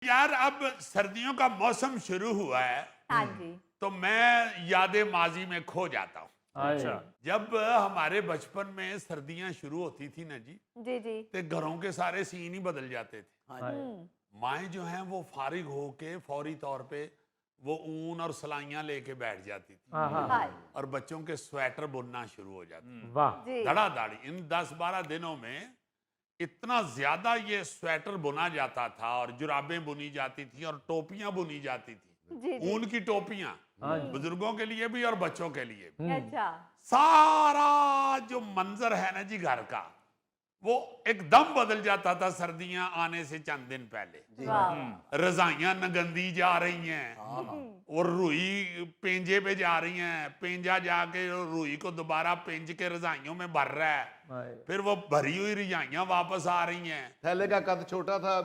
यार अब सर्दियों का मौसम शुरू हुआ है हाँ जी। तो मैं यादें माजी में खो जाता हूँ। अच्छा। जब हमारे बचपन में सर्दियां शुरू होती थी ना जी, जी, जी। तो घरों के सारे सीन ही बदल जाते थे। हुँ। माएँ जो हैं वो फारिग होके फौरी तौर पे वो ऊन और सलाइयां लेके बैठ जाती थी हाँ हाँ हाँ, और बच्चों के स्वेटर बुनना शुरू हो जाते वाह। जी। धड़ाधड़ी इन 10-12 दिनों में इतना ज्यादा ये स्वेटर बुना जाता था और जुराबें बुनी जाती थी और टोपियां बुनी जाती जी, थी, जी। ऊन की टोपियां हाँ जी। बुजुर्गों के लिए भी और बच्चों के लिए भी। अच्छा। सारा जो मंजर है ना जी घर का, वो एकदम बदल जाता था सर्दियां आने से चंद दिन पहले। वाह! रजाइयां नगंदी जा रही हैं और रुई पेंजे पे जा रही हैं, पेंजा जाके रुई को दोबारा पेंज के रजाइयों में भर रहा है, हाय। फिर वो भरी हुई रजाइयां वापस आ रही हैं। थैले का कद छोटा था,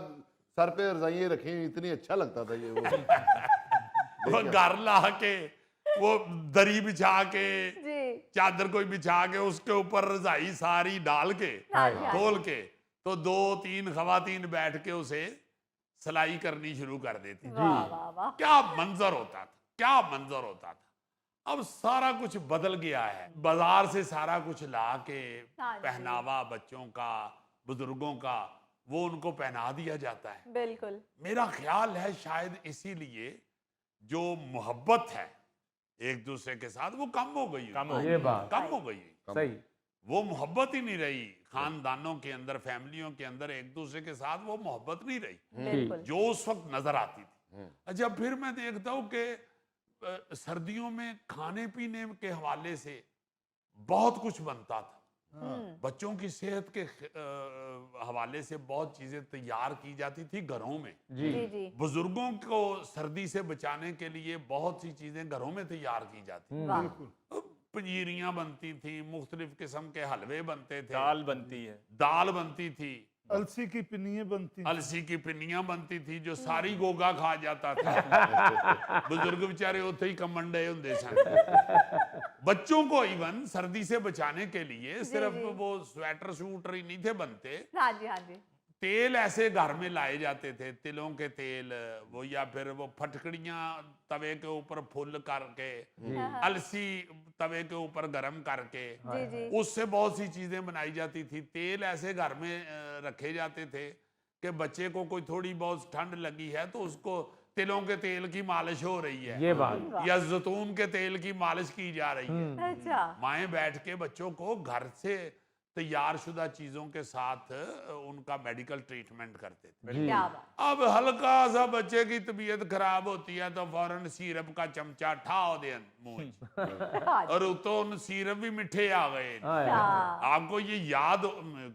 सर पे रजाइयाँ रखी, इतनी अच्छा लगता था ये वो। वो घर ला के वो दरी बिछा के जी। चादर कोई बिछा के उसके ऊपर रजाई सारी डाल के हाँ जी, हाँ जी। खोल के तो 2-3 खवातीन बैठ के उसे सिलाई करनी शुरू कर देती थी। वाह, वाह, वाह! क्या मंजर होता था, क्या मंजर होता था। अब सारा कुछ बदल गया है, बाजार से सारा कुछ ला के हाँ जी। पहनावा बच्चों का बुजुर्गों का वो उनको पहना दिया जाता है। बिल्कुल। मेरा ख्याल है शायद इसीलिए जो मोहब्बत है एक दूसरे के साथ वो कम हो गई, ये बात कम हो गई। सही। वो मोहब्बत ही नहीं रही खानदानों के अंदर, फैमिलियों के अंदर एक दूसरे के साथ वो मोहब्बत नहीं रही बिल्कुल। जो उस वक्त नजर आती थी। अच्छा, फिर मैं देखता हूँ कि सर्दियों में खाने पीने के हवाले से बहुत कुछ बनता था। बच्चों की सेहत के हवाले से बहुत चीजें तैयार की जाती थी घरों में। जी। जी, जी। बुजुर्गों को सर्दी से बचाने के लिए बहुत सी चीजें घरों में तैयार की जाती वाह! थी। पंजीरियां बनती थी, मुख्तलिफ किस्म के हलवे बनते थे, दाल बनती है। दाल बनती थी, अलसी की पिन्नियाँ बनती हैं। अलसी की पिन्नियां बनती थी जो सारी गोगा खा जाता था। बुजुर्ग बेचारे उथे ही कमंडे होंदे सन। बच्चों को इवन सर्दी से बचाने के लिए सिर्फ जी। वो स्वेटर शूटर ही नहीं थे बनते, हाँ जी, हाँ जी। तेल ऐसे घर में लाए जाते थे, तिलों के तेल वो, या फिर वो फटकड़ियां तवे के ऊपर फुल करके, अलसी तवे के ऊपर गरम करके जी, जी। उससे बहुत सी चीजें बनाई जाती थी। तेल ऐसे घर में रखे जाते थे कि बच्चे को कोई थोड़ी बहुत ठंड लगी है तो उसको तिलों के तेल की मालिश हो रही है ये बात या जैतून के तेल की मालिश की जा रही है। अच्छा। माएँ बैठ के बच्चों को घर से तैयार शुदा चीजों के साथ उनका मेडिकल ट्रीटमेंट करते थे। जी। क्या बात! अब हल्का सा बच्चे की तबीयत खराब होती है तो फौरन सिरप का चमचा ठाओ दे मुंह च। हाँ और तो उन सिरप भी मिठे आ गए। हाय। हाँ, आपको ये याद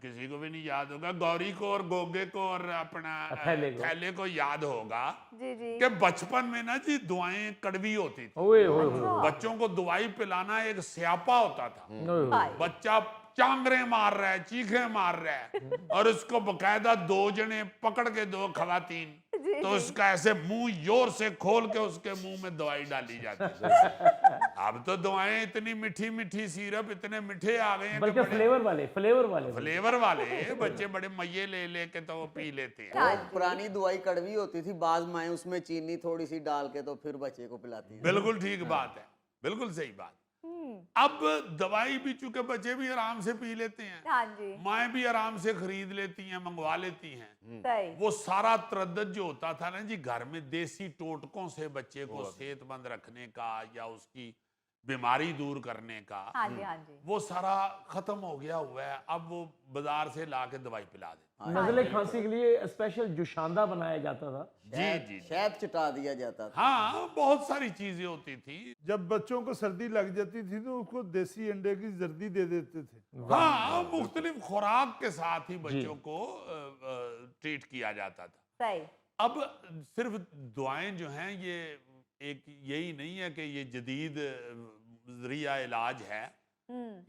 किसी को भी नहीं याद होगा, गौरी को और गोगे को और अपना थैले को याद होगा जी, जी। कि बचपन में ना जी दुआएं कड़वी होती थी। ओए ओए ओए। बच्चों को दवाई पिलाना एक स्यापा होता था। ओए, ओए। हाय। बच्चा चांगरे मार रहा है, चीखे मार रहा है और उसको बकायदा 2 जने पकड़ के 2 खवातीन जी, तो जी। उसका ऐसे मुंह जोर से खोल के उसके मुंह में दवाई डाली जाती है। अब तो दवाएं इतनी मीठी मीठी, सिरप इतने मीठे आ गए हैं कि बल्कि बड़े फ्लेवर वाले फ्लेवर वाले बच्चे बड़े मजे ले लेके तो वो पी लेते हैं। हाँ और पुरानी दवाई कड़वी होती थी, बाज माएँ उसमें चीनी थोड़ी सी डाल के तो फिर बच्चे को पिलाती हैं। बिल्कुल ठीक बात है, बिल्कुल सही बात। अब दवाई भी चूंकि बच्चे भी आराम से पी लेते हैं, हाँ जी। माएँ भी आराम से खरीद लेती हैं, मंगवा लेती हैं। सही। वो सारा तरद्दुद जो होता था ना जी घर में देसी टोटकों से बच्चे को सेहतमंद रखने का या उसकी बीमारी दूर करने का, हाँ जी, हाँ जी। वो सारा खत्म हो गया हुआ है। अब वो बाजार से ला के दवाई पिला देते। नजले खांसी के लिए स्पेशल जुशांदा बनाया जाता था। जी जी जी। शहद चिटा दिया जाता था। हाँ, बहुत सारी चीजें होती थी। जब बच्चों को सर्दी लग जाती थी तो उसको देसी अंडे की जर्दी दे देते थे। हाँ, मुख्तलिफ खुराक के साथ ही बच्चों को ट्रीट किया जाता था। सही। अब सिर्फ दुआएं जो हैं ये एक यही नहीं है कि ये जदीद जरिया इलाज है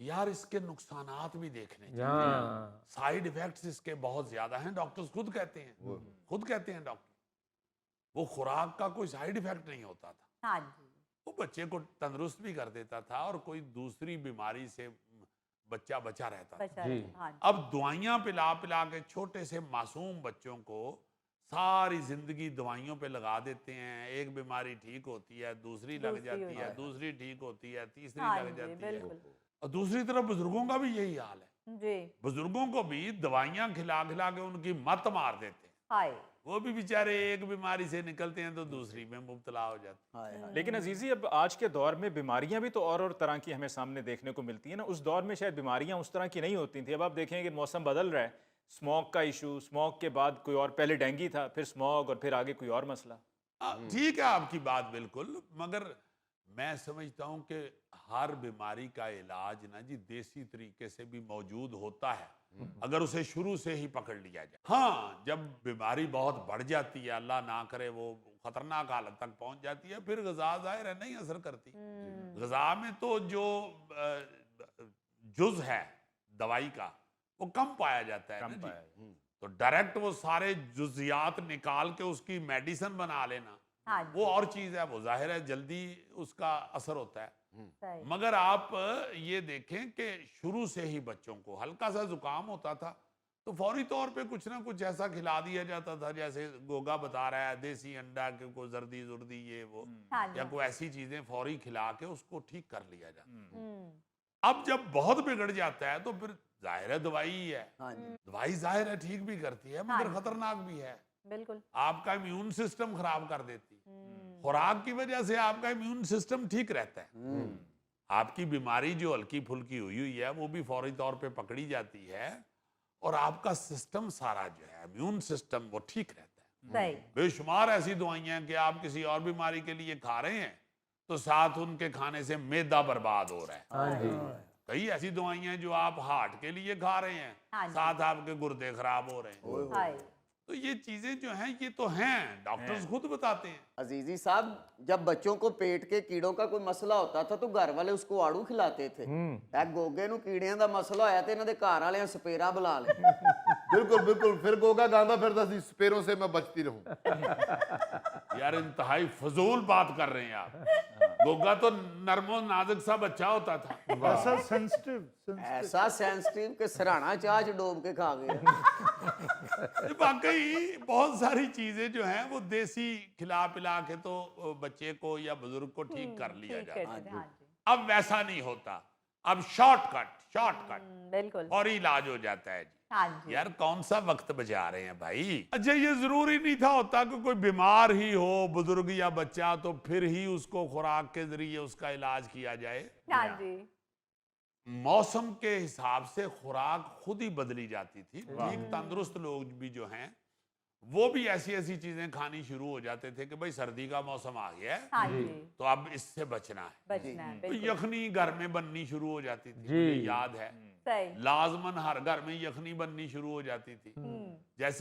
यार, इसके नुकसानात भी देखने चाहिए। हाँ। साइड इफेक्ट्स इसके बहुत ज्यादा हैं, डॉक्टर्स खुद कहते हैं, खुद कहते हैं डॉक्टर। वो खुराक का कोई साइड इफेक्ट नहीं होता था, हाँ जी। वो बच्चे को तंदुरुस्त भी कर देता था और कोई दूसरी बीमारी से बच्चा बचा रहता था। बचा जी। रहे। हाँ जी। अब दवाइयां पिला पिला के छोटे से मासूम बच्चों को सारी जिंदगी दवाइयों पे लगा देते हैं। एक बीमारी ठीक होती है, दूसरी लग दूसरी जाती हो है, जाती दूसरी ठीक होती है, तीसरी हाँ लग जी, जाती है। बिल्कुल। और दूसरी तरफ बुजुर्गों का भी यही हाल है। जी। बुजुर्गों को भी दवाइयां खिला खिला के उनकी मत मार देते हैं। हाय। वो भी बेचारे एक बीमारी से निकलते हैं तो दूसरी में मुब्तला हो जाते हैं। हाय हाय। लेकिन अजीजी, अब आज के दौर में बीमारियां भी तो और तरह की हमें सामने देखने को मिलती है ना। उस दौर में शायद बीमारियां उस तरह की नहीं होती थी। अब आप देखें कि मौसम बदल रहा है, स्मोक का इशू, स्मोक के बाद कोई और, पहले डेंगू था, फिर स्मोक, और फिर आगे कोई और मसला। ठीक है आपकी बात बिल्कुल, मगर मैं समझता हूं कि हर बीमारी का इलाज ना जी देसी तरीके से भी मौजूद होता है, अगर उसे शुरू से ही पकड़ लिया जाए। हाँ, जब बीमारी बहुत बढ़ जाती है, अल्लाह ना करे वो खतरनाक हालत तक पहुंच जाती है, फिर ग़िज़ा ज़ाहिर है नहीं असर करती। ग़िज़ा में तो जो जुज़ है दवाई का वो कम पाया जाता है कम ना जी। पाया। तो डायरेक्ट वो सारे जुजियात निकाल के उसकी मेडिसिन बना लेना हाँ वो और चीज है, वो जाहिर है जल्दी उसका असर होता है। सही। मगर आप ये देखें कि शुरू से ही बच्चों को हल्का सा जुकाम होता था तो फौरी तौर पे कुछ ना कुछ ऐसा खिला दिया जाता था, जैसे गोगा बता रहा है, देसी अंडा के को जर्दी जुर्दी ये वो, हाँ जी। या कोई ऐसी चीजें फौरी खिला के उसको ठीक कर लिया जाता। हम्म। अब जब बहुत बिगड़ जाता है तो फिर जाहिर है दवाई ही है। हाँ जी। दवाई जाहिर है ठीक भी करती है मगर हाँ। खतरनाक भी है, बिल्कुल। आपका इम्यून सिस्टम खराब कर देती। हम्म। खुराक की वजह से आपका इम्यून सिस्टम ठीक रहता है। आपकी बीमारी जो हल्की फुल्की हुई हुई है वो भी फौरी तौर पे पकड़ी जाती है और आपका सिस्टम सारा जो है इम्यून सिस्टम वो ठीक रहता है। सही। बेशुमार ऐसी दवाइयां हैं कि आप किसी और बीमारी के लिए खा रहे हैं तो साथ उनके खाने से मैदा बर्बाद हो रहा है। हाँ जी। कई ऐसी दवाइयां हैं जो आप हार्ट के लिए खा रहे हैं, हाँ जी। साथ आपके गुर्दे खराब हो रहे हैं। हाय। तो ये चीजें जो हैं ये तो हैं, डॉक्टर्स खुद बताते हैं। अजीजी साहब, जब बच्चों को पेट के कीड़ों का कोई मसला होता था तो घर वाले उसको आड़ू खिलाते थे। गोगे नूं कीड़ियां दा मसला होया ते इन्हां दे घर वाले सपेरा बुला ले। बिल्कुल बिल्कुल, फिर गोगा गांदा फिरता सी, स्पेरों से मैं बचती रहूं। यार इंतहाई फजूल बात कर रहे हैं आप। गोगा तो नरमो नाजुक सा बच्चा होता था। ऐसा सेंसिटिव ऐसा सेंसिटिव के सराना चाच डोब के खा गया। वाकई बहुत सारी चीजें जो हैं वो देसी खिला पिला के तो बच्चे को या बुजुर्ग को ठीक कर लिया ठीक जाता है। कहते थे, हाँ जी। अब वैसा नहीं होता, अब शॉर्टकट बिल्कुल। और इलाज हो जाता है जी। हाँ जी। यार कौन सा वक्त बचा रहे हैं भाई। अच्छा ये जरूरी नहीं था होता कि कोई बीमार ही हो बुजुर्ग या बच्चा तो फिर ही उसको खुराक के जरिए उसका इलाज किया जाए। हाँ जी। मौसम के हिसाब से खुराक खुद ही बदली जाती थी। ठीक तंदुरुस्त लोग भी जो हैं वो भी ऐसी ऐसी चीजें खानी शुरू हो जाते थे कि भाई सर्दी का मौसम आ गया है हाँ जी। तो अब इससे बचना है। बचना है तो बिल्कुल। यखनी घर में बननी शुरू हो जाती थी, जी। मुझे याद है सही। लाजमन हर घर में यखनी बननी शुरू हो जाती थी। जैसे